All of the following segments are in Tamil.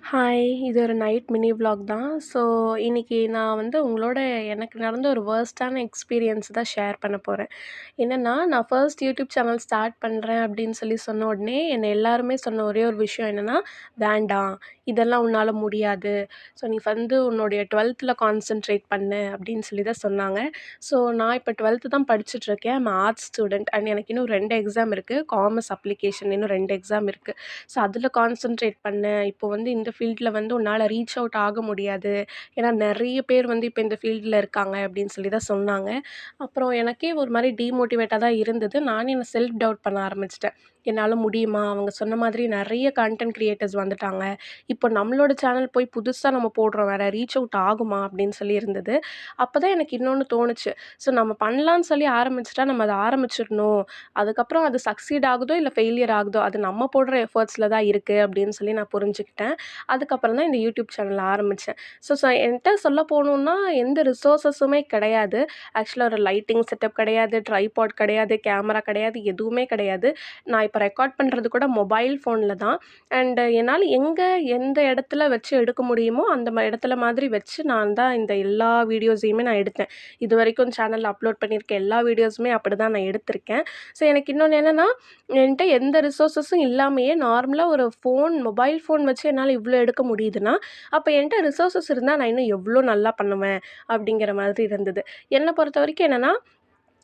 ஹாய்! இது ஒரு நைட் மினி விளாக் தான். ஸோ, இன்னைக்கு நான் வந்து உங்களோட எனக்கு நடந்த ஒரு வொர்ஸ்ட்டான எக்ஸ்பீரியன்ஸ் தான் ஷேர் பண்ண போறேன். என்னன்னா, நான் ஃபர்ஸ்ட் யூடியூப் சேனல் ஸ்டார்ட் பண்றேன் அப்படின்னு சொன்ன உடனே, என்ன எல்லாருமே சொன்ன ஒரே ஒரு விஷயம் என்னன்னா, "வேண்டாம். இதெல்லாம் உன்னால முடியாது. ஸோ, நீ வந்து உன்னுடைய 12ல கான்சன்ட்ரேட் பண்ணு" அப்படின்னு தான் சொன்னாங்க. ஸோ, நான் இப்போ 12த் தான் படிச்சுட்ருக்கேன். ஐம் ஆர்ட்ஸ் ஸ்டூடெண்ட் அண்ட் எனக்கு இன்னும் 2 எக்ஸாம் இருக்கு. காமர்ஸ் அப்ளிகேஷன் இன்னும் 2 எக்ஸாம் இருக்கு. ஸோ, அதில கான்சன்ட்ரேட் பண்ணு. இப்போ வந்து இந்த ஃபீல்டில வந்து உன்னால ரீச் அவுட் ஆக முடியாது. ஏன்னா நெறைய பேர் வந்து இப்போ இந்த ஃபீல்டில இருக்காங்க அப்படின்னு தான் சொன்னாங்க. அப்புறம் எனக்கே ஒரு மாரி டீமோட்டிவேட்டா தான் இருந்தது. நானே என்ன செல்ஃப் டவுட் பண்ண ஆரம்பிச்சுட்டேன். என்னால முடியுமா? அவங்க சொன்ன மாதிரி நெறைய கன்டென்ட் கிரியேட்டர்ஸ் வந்துட்டாங்க. இப்போ நம்மளோட சேனல் போய் புதுசா நம்ம போடுறோம் வேற. ரீச் அவுட் ஆகுமா? அப்படின்னு இருந்தது. அப்பதான் எனக்கு இன்னொன்னு தோணுச்சு. ஸோ நம்ம பண்ணலான்னு சொல்லி ஆரம்பிச்சுட்டா நம்ம அத ஆரம்பிச்சிடணும். அதுக்கப்புறம் அது சக்சீட் ஆகுதோ, இல்ல ஃபெயிலியர் ஆகுதோ, அது நம்ம போடுற எஃபோர்ட்ஸ்ல தான் இருக்கு அப்படின்னு நான் புரிஞ்சுக்கிட்டேன். அதுக்கப்புறம் தான் இந்த யூடியூப் சேனல் ஆரம்பிச்சேன். என்ட்ட சொல்ல போணும்னா எந்த ரிசோர்ஸஸுமே கிடையாது. ஆக்சுவலா ஒரு லைட்டிங் செட்டப் கிடையாது, ட்ரைபாட் கிடையாது, கேமரா கிடையாது, எதுவுமே கிடையாது. நான் இப்போ ரெக்கார்ட் பண்ணுறது கூட மொபைல் ஃபோன்ல தான். அண்ட் என்னால எந்த இடத்துல வச்சு எடுக்க முடியுமோ, அந்த இடத்துல மாதிரி வச்சு நான் தான் இந்த எல்லா வீடியோஸையுமே நான் எடுத்தேன். இதுவரைக்கும் சேனல்ல அப்லோட் பண்ணியிருக்க எல்லா வீடியோஸுமே அப்படிதான் நான் எடுத்திருக்கேன். ஸோ எனக்கு இன்னொன்னு என்னன்னா, என்ட்ட எந்த ரிசோர்ஸஸும் இல்லாமயே நார்மலா ஒரு மொபைல் ஃபோன் வச்சு என்னால இவ்ளோ எடுக்க முடியுதுன்னா, அப்ப என்ட்ட ரிசோர்ஸஸ் இருந்தா நான் இன்னும் எவ்ளோ நல்லா பண்ணுவேன், அப்படிங்கிற மாதிரி இருந்தது. என்ன பொறுத்தவரைக்கும் என்னன்னா,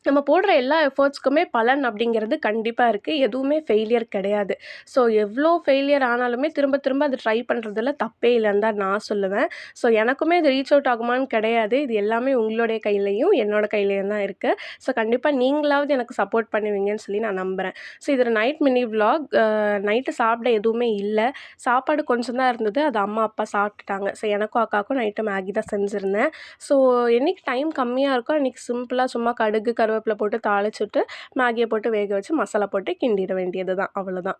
நம்ம போடுற எல்லா எஃபோர்ட்ஸ்க்குமே பலன் அப்படிங்கிறது கண்டிப்பா இருக்கு. எதுவுமே ஃபெயிலியர் கிடையாது. ஸோ எவ்ளோ ஃபெயிலியர் ஆனாலுமே திரும்ப திரும்ப அத ட்ரை பண்றதுல தப்பே இல்லன்னு தான் நான் சொல்லுவேன். ஸோ எனக்குமே இது ரீச் அவுட் ஆகுமான்னு கிடையாது. இது எல்லாமே உங்களுடைய கையிலயும், என்னோட கையிலயும் தான் இருக்கு. ஸோ கண்டிப்பா நீங்களாவது எனக்கு சப்போர்ட் பண்ணுவீங்கன்னு நான் நம்புறேன். ஸோ இது ஒரு நைட் மினி விளாக். நைட்டு சாப்பிட எதுவுமே இல்ல. சாப்பாடு கொஞ்சம் தான் இருந்தது. அது அம்மா, அப்பா சாப்பிட்டுட்டாங்க. ஸோ எனக்கும் அக்காவுக்கும் நைட்டு மேகி தான் செஞ்சிருந்தேன். ஸோ என்னைக்கு டைம் கம்மியா இருக்கோ, அன்னைக்கு சிம்பிளா சும்மா கடுகு, கருவேப்பில போட்டு தாளிச்சுட்டு, மேகிய போட்டு வேக வச்சு மசாலா போட்டு கிண்டிட வேண்டியது தான். அவ்வளோதான்.